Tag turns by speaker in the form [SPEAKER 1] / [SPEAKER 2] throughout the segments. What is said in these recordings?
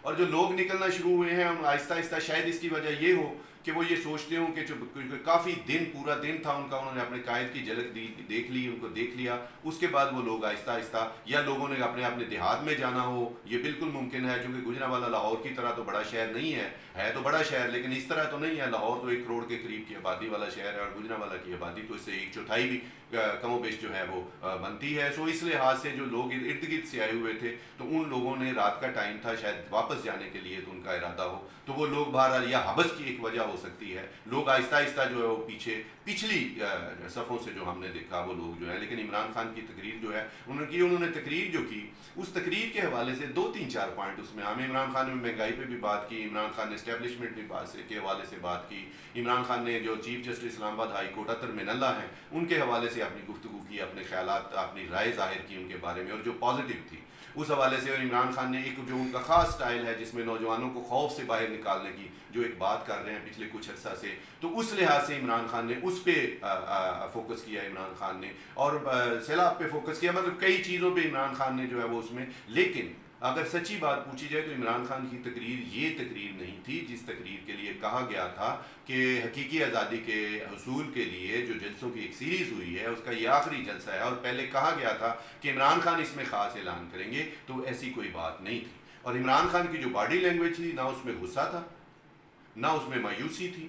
[SPEAKER 1] اور جو لوگ نکلنا شروع ہوئے ہیں آہستہ آہستہ، شاید اس کی وجہ یہ ہو کہ وہ یہ سوچتے ہوں کہ جو کافی دن، پورا دن تھا ان کا، انہوں نے اپنے قائد کی جھلک دیکھ لی، ان کو دیکھ لیا، اس کے بعد وہ لوگ آہستہ آہستہ، یا لوگوں نے اپنے دیہات میں جانا ہو، یہ بالکل ممکن ہے، کیونکہ گوجرانوالہ لاہور کی طرح تو بڑا شہر نہیں ہے تو بڑا شہر لیکن اس طرح تو نہیں ہے، لاہور تو 1 کروڑ کے قریب کی آبادی والا شہر ہے، اور گوجرانوالہ کی آبادی تو اس سے 1/4 بھی کم و بیش جو ہے وہ بنتی ہے. سو اس لحاظ سے جو لوگ ارد گرد سے آئے ہوئے تھے تو ان لوگوں نے، رات کا ٹائم تھا، شاید واپس جانے کے لیے تو ان کا ارادہ ہو، تو وہ لوگ باہر، یا حبس کی ایک وجہ ہو سکتی ہے، لوگ آہستہ آہستہ جو ہے وہ پچھلی صفوں سے جو ہم نے دیکھا وہ لوگ جو ہے. لیکن عمران خان کی تقریر جو ہے انہوں نے تقریر جو کی، اس تقریر کے حوالے سے 2-3-4 پوائنٹ اس میں ہمیں، عمران خان نے مہنگائی پہ بھی بات کی، عمران خان نے اسٹیبلشمنٹ کے حوالے سے بات کی، عمران خان نے جو چیف جسٹس اسلام آباد ہائی کورٹ اطہر من اللہ ہیں ان کے حوالے سے اپنی گفتگو کی، اپنے خیالات، اپنی رائے ظاہر کی ان کے بارے میں، اور جو پازیٹیو تھی اس حوالے سے. اور عمران خان نے ایک جو ان کا خاص سٹائل ہے جس میں نوجوانوں کو خوف سے باہر نکالنے کی جو ایک بات کر رہے ہیں پچھلے کچھ عرصہ سے، تو اس لحاظ سے عمران خان نے اس پہ فوکس کیا، عمران خان نے، اور سیلاب پہ فوکس کیا، مطلب کئی چیزوں پہ عمران خان نے جو ہے وہ اس میں. لیکن اگر سچی بات پوچھی جائے تو عمران خان کی تقریر یہ تقریر نہیں تھی جس تقریر کے لیے کہا گیا تھا کہ حقیقی آزادی کے حصول کے لیے جو جلسوں کی ایک سیریز ہوئی ہے اس کا یہ آخری جلسہ ہے، اور پہلے کہا گیا تھا کہ عمران خان اس میں خاص اعلان کریں گے، تو ایسی کوئی بات نہیں تھی. اور عمران خان کی جو باڈی لینگویج تھی، نہ اس میں غصہ تھا، نہ اس میں مایوسی تھی،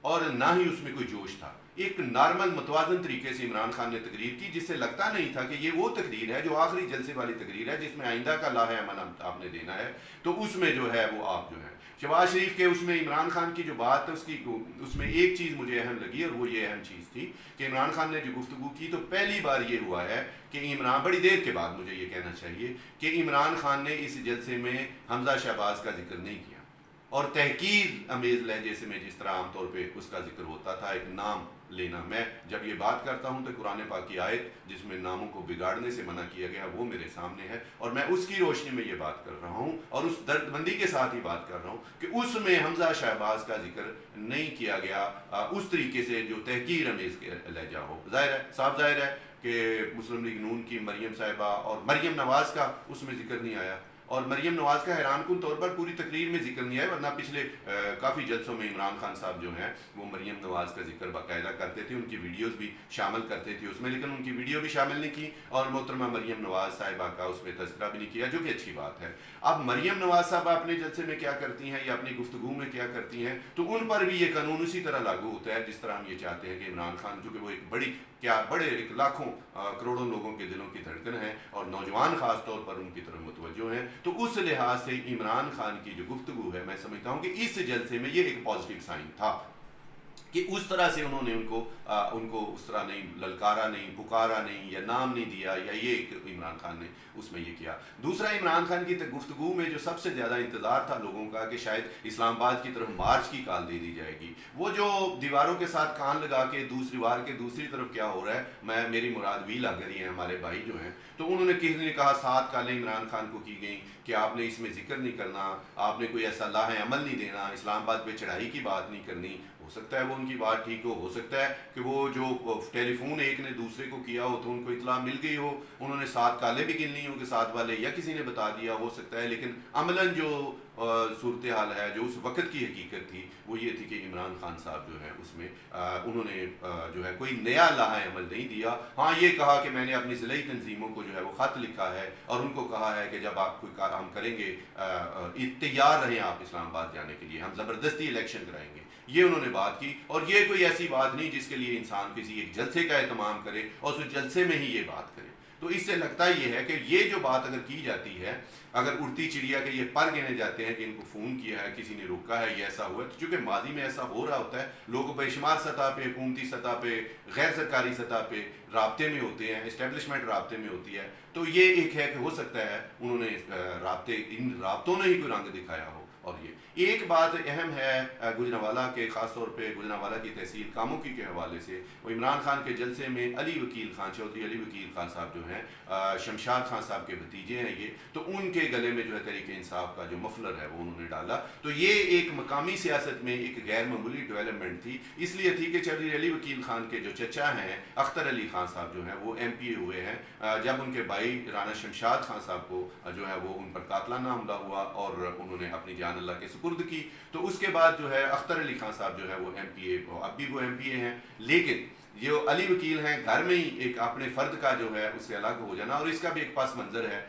[SPEAKER 1] اور نہ ہی اس میں کوئی جوش تھا. ایک نارمل متوازن طریقے سے عمران خان نے تقریر کی، جس سے لگتا نہیں تھا کہ یہ وہ تقریر ہے جو آخری جلسے والی تقریر ہے جس میں آئندہ کا لاہ عمل آپ نے دینا ہے، تو اس میں جو ہے وہ آپ جو ہے شہباز شریف کے اس میں عمران خان کی جو بات ہے اس میں ایک چیز مجھے اہم لگی، اور وہ یہ اہم چیز تھی کہ عمران خان نے جو گفتگو کی تو پہلی بار یہ ہوا ہے کہ بڑی دیر کے بعد مجھے یہ کہنا چاہیے کہ عمران خان نے اس جلسے میں حمزہ شہباز کا ذکر نہیں کیا، اور تحقیر امیز لہجے سے میں جس طرح عام طور پہ اس کا ذکر ہوتا تھا، ایک نام لینا. میں جب یہ بات کرتا ہوں تو قرآن پاک کی آیت جس میں ناموں کو بگاڑنے سے منع کیا گیا وہ میرے سامنے ہے، اور میں اس کی روشنی میں یہ بات کر رہا ہوں، اور اس درد مندی کے ساتھ ہی بات کر رہا ہوں کہ اس میں حمزہ شہباز کا ذکر نہیں کیا گیا اس طریقے سے جو تحقیر امیز کے لہجہ ہو. ظاہر ہے کہ مسلم لیگ نون کی مریم صاحبہ اور مریم نواز کا اس میں ذکر نہیں آیا، اور مریم نواز کا حیران کن طور پر پوری تقریر میں ذکر نہیں ہے، ورنہ پچھلے کافی جلسوں میں عمران خان صاحب جو ہیں وہ مریم نواز کا ذکر باقاعدہ کرتے تھے، ان کی ویڈیوز بھی شامل کرتے تھے اس میں، لیکن ان کی ویڈیو بھی شامل نہیں کی، اور محترمہ مریم نواز صاحبہ کا اس میں تذکرہ بھی نہیں کیا، جو کہ اچھی بات ہے. اب مریم نواز صاحبہ اپنے جلسے میں کیا کرتی ہیں یا اپنی گفتگو میں کیا کرتی ہیں، تو ان پر بھی یہ قانون اسی طرح لاگو ہوتا ہے جس طرح ہم یہ چاہتے ہیں کہ عمران خان، جو کہ وہ ایک بڑے ایک لاکھوں کروڑوں لوگوں کے دلوں کی دھڑکن ہے، اور نوجوان خاص طور پر ان کی طرف متوجہ ہیں، تو اس لحاظ سے عمران خان کی جو گفتگو ہے میں سمجھتا ہوں کہ اس جلسے میں یہ ایک پازیٹیو سائن تھا کہ اس طرح سے انہوں نے ان کو اس طرح نہیں للکارا، نہیں پکارا، نہیں یا نام نہیں دیا، یا یہ عمران خان نے اس میں یہ کیا. دوسرا، عمران خان کی گفتگو میں جو سب سے زیادہ انتظار تھا لوگوں کا کہ شاید اسلام آباد کی طرف مارچ کی کال دے دی جائے گی، وہ جو دیواروں کے ساتھ کان لگا کے دیوار کے دوسری طرف کیا ہو رہا ہے، میری مراد ویل اگر ہیں ہمارے بھائی جو ہیں، تو انہوں نے کسی نے کہا 7 کالیں عمران خان کو کی گئیں کہ آپ نے اس میں ذکر نہیں کرنا، آپ نے کوئی ایسا لاہ عمل نہیں دینا، اسلام آباد پہ چڑھائی کی بات نہیں کرنی. ہو سکتا ہے وہ ان کی بات ٹھیک ہو سکتا ہے کہ وہ جو ٹیلی فون ایک نے دوسرے کو کیا ہو تو ان کو اطلاع مل گئی ہو، انہوں نے 7 کالیں بھی گن لی ہوں کہ 7 والے یا کسی نے بتا دیا، ہو سکتا ہے. لیکن عملاً جو صورتحال ہے، جو اس وقت کی حقیقت تھی وہ یہ تھی کہ عمران خان صاحب جو ہے اس میں انہوں نے جو ہے کوئی نیا لاہ عمل نہیں دیا. ہاں یہ کہا کہ میں نے اپنی ضلعی تنظیموں کو جو ہے وہ خط لکھا ہے اور ان کو کہا ہے کہ جب آپ کوئی کام کریں گے تیار رہیں آپ اسلام آباد جانے کے لیے، ہم زبردستی الیکشن کرائیں گے. یہ انہوں نے بات کی، اور یہ کوئی ایسی بات نہیں جس کے لیے انسان کسی ایک جلسے کا اہتمام کرے اور اس جلسے میں ہی یہ بات کرے. تو اس سے لگتا یہ ہے کہ یہ جو بات اگر کی جاتی ہے، اگر اڑتی چڑیا کے یہ پر گنے جاتے ہیں کہ ان کو فون کیا ہے، کسی نے روکا ہے، یہ ایسا ہوا ہے، تو چونکہ ماضی میں ایسا ہو رہا ہوتا ہے، لوگ بے شمار سطح پہ، حکومتی سطح پہ، غیر سرکاری سطح پہ رابطے میں ہوتے ہیں، اسٹیبلشمنٹ رابطے میں ہوتی ہے، تو یہ ایک ہے کہ ہو سکتا ہے انہوں نے ان رابطوں نے ہی کوئی رنگ دکھایا ہو اور یہ ایک بات اہم ہے گجرانوالہ کے، خاص طور پہ گجرانوالہ کی تحصیل کاموکی کے حوالے سے، وہ عمران خان کے جلسے میں علی وکیل خان، چودھری علی وکیل خان صاحب جو ہیں شمشاد خان صاحب کے بھتیجے ہیں یہ، تو ان کے گلے میں جو ہے تحریک انصاف کا جو مفلر ہے وہ انہوں نے ڈالا. تو یہ ایک مقامی سیاست میں ایک غیر معمولی ڈیولپمنٹ تھی. اس لیے تھی کہ چودھری علی وکیل خان کے جو چچا ہیں اختر علی خان صاحب جو ہیں وہ ایم پی اے ہوئے ہیں. جب ان کے بھائی رانا شمشاد خان صاحب کو جو ہے وہ ان پر قاتلانہ حملہ ہوا اور انہوں نے اپنی جان اللہ کے سپرد کی، تو اس کے بعد جو ہے اختر علی خان صاحب جو ہے وہ ایم پی اے، اب بھی وہ ایم پی اے ہیں. لیکن جو علی وکیل ہیں گھر میں ہی ایک اپنے فرد کا جو ہے اس سے الگ ہو جانا، اور اس کا بھی ایک پس منظر ہے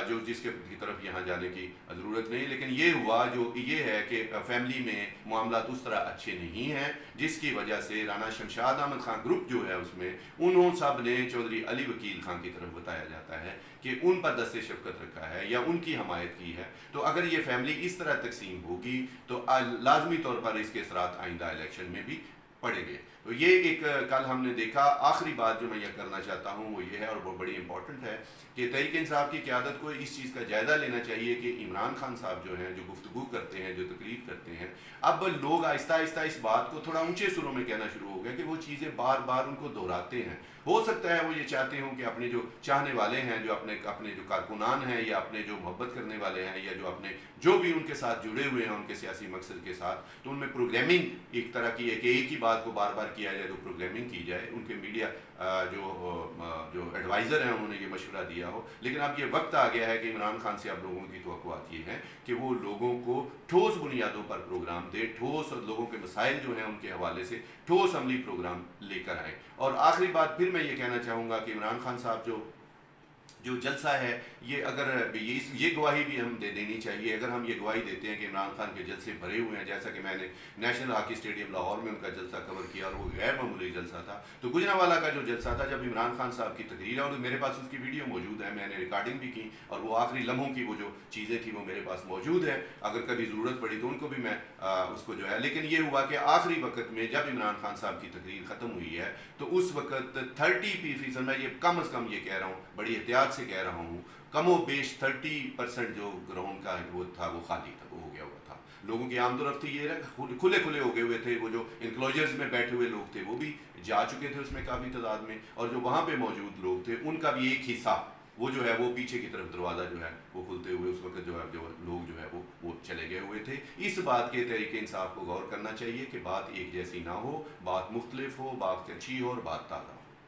[SPEAKER 1] جو جس کے طرف یہاں جانے کی ضرورت نہیں. لیکن یہ ہوا جو یہ ہے کہ فیملی میں معاملات اس طرح اچھے نہیں ہیں، جس کی وجہ سے رانا شمشاد احمد خان گروپ جو ہے اس میں انہوں سب نے چودھری علی وکیل خان کی طرف بتایا جاتا ہے کہ ان پر دست شفقت رکھا ہے یا ان کی حمایت کی ہے. تو اگر یہ فیملی اس طرح تقسیم ہوگی تو لازمی طور پر اس کے اثرات آئندہ الیکشن میں بھی پڑیں گے. تو یہ ایک کل ہم نے دیکھا. آخری بات جو میں یہ کرنا چاہتا ہوں وہ یہ ہے، اور وہ بڑی امپورٹنٹ ہے، کہ تحریک انصاف کی قیادت کو اس چیز کا جائزہ لینا چاہیے کہ عمران خان صاحب جو ہیں، جو گفتگو کرتے ہیں، جو تقریر کرتے ہیں، اب لوگ آہستہ آہستہ اس بات کو تھوڑا اونچے سروں میں کہنا شروع ہو گیا کہ وہ چیزیں بار بار ان کو دہراتے ہیں. ہو سکتا ہے وہ یہ چاہتے ہوں کہ اپنے جو چاہنے والے ہیں، جو اپنے جو کارکنان ہیں یا اپنے جو محبت کرنے والے ہیں یا جو اپنے جو بھی ان کے ساتھ جڑے ہوئے ہیں ان کے سیاسی مقصد کے ساتھ، تو ان میں پروگرامنگ ایک طرح کی ہے کہ ایک ہی بات کو بار بار کیا جائے تو پروگرامنگ کی جائے. ان کے میڈیا جو ایڈوائزر ہیں انہوں نے یہ مشورہ دیا ہو. لیکن اب یہ وقت آ گیا ہے کہ عمران خان سے اب لوگوں کی توقعات یہ ہیں کہ وہ لوگوں کو ٹھوس بنیادوں پر پروگرام دے، ٹھوس اور لوگوں کے مسائل جو ہیں ان کے حوالے سے ٹھوس عملی پروگرام لے کر آئیں. اور آخری بات پھر میں یہ کہنا چاہوں گا کہ عمران خان صاحب جو جلسہ ہے، یہ اگر یہ گواہی بھی ہم دے دینی چاہیے. اگر ہم یہ گواہی دیتے ہیں کہ عمران خان کے جلسے بھرے ہوئے ہیں، جیسا کہ میں نے نیشنل ہاکی اسٹیڈیم لاہور میں ان کا جلسہ کور کیا اور وہ غیر معمولی جلسہ تھا، تو گجرانوالہ کا جو جلسہ تھا جب عمران خان صاحب کی تقریر ہے، اور میرے پاس اس کی ویڈیو موجود ہے، میں نے ریکارڈنگ بھی کی، اور وہ آخری لمحوں کی وہ جو چیزیں تھیں وہ میرے پاس موجود ہے. اگر کبھی ضرورت پڑی تو ان کو بھی میں اس کو جو ہے. لیکن یہ ہوا کہ آخری وقت میں جب عمران خان صاحب کی تقریر ختم ہوئی ہے تو اس وقت 30% میں یہ کم از کم یہ کہہ رہا ہوں، بڑی احتیاط سے کہہ رہا ہوں، کم و بیش 30% جو گراؤنڈ کا وہ تھا وہ خالی تھا، وہ ہو گیا ہوا تھا. لوگوں کی عام طرف تھی یہ کھلے ہو گئے ہوئے تھے. وہ جو انکلوجرز میں بیٹھے ہوئے لوگ تھے وہ بھی جا چکے تھے اس میں کافی تعداد میں، اور جو وہاں پہ موجود لوگ تھے ان کا بھی ایک حصہ وہ جو ہے وہ پیچھے کی طرف دروازہ جو ہے وہ کھلتے ہوئے اس وقت جو لوگ جو ہے وہ چلے گئے ہوئے تھے. اس بات کے تحریک انصاف کو غور کرنا چاہیے کہ بات ایک جیسی نہ ہو، بات مختلف ہو، بات اچھی ہو اور بات تازہ ہو.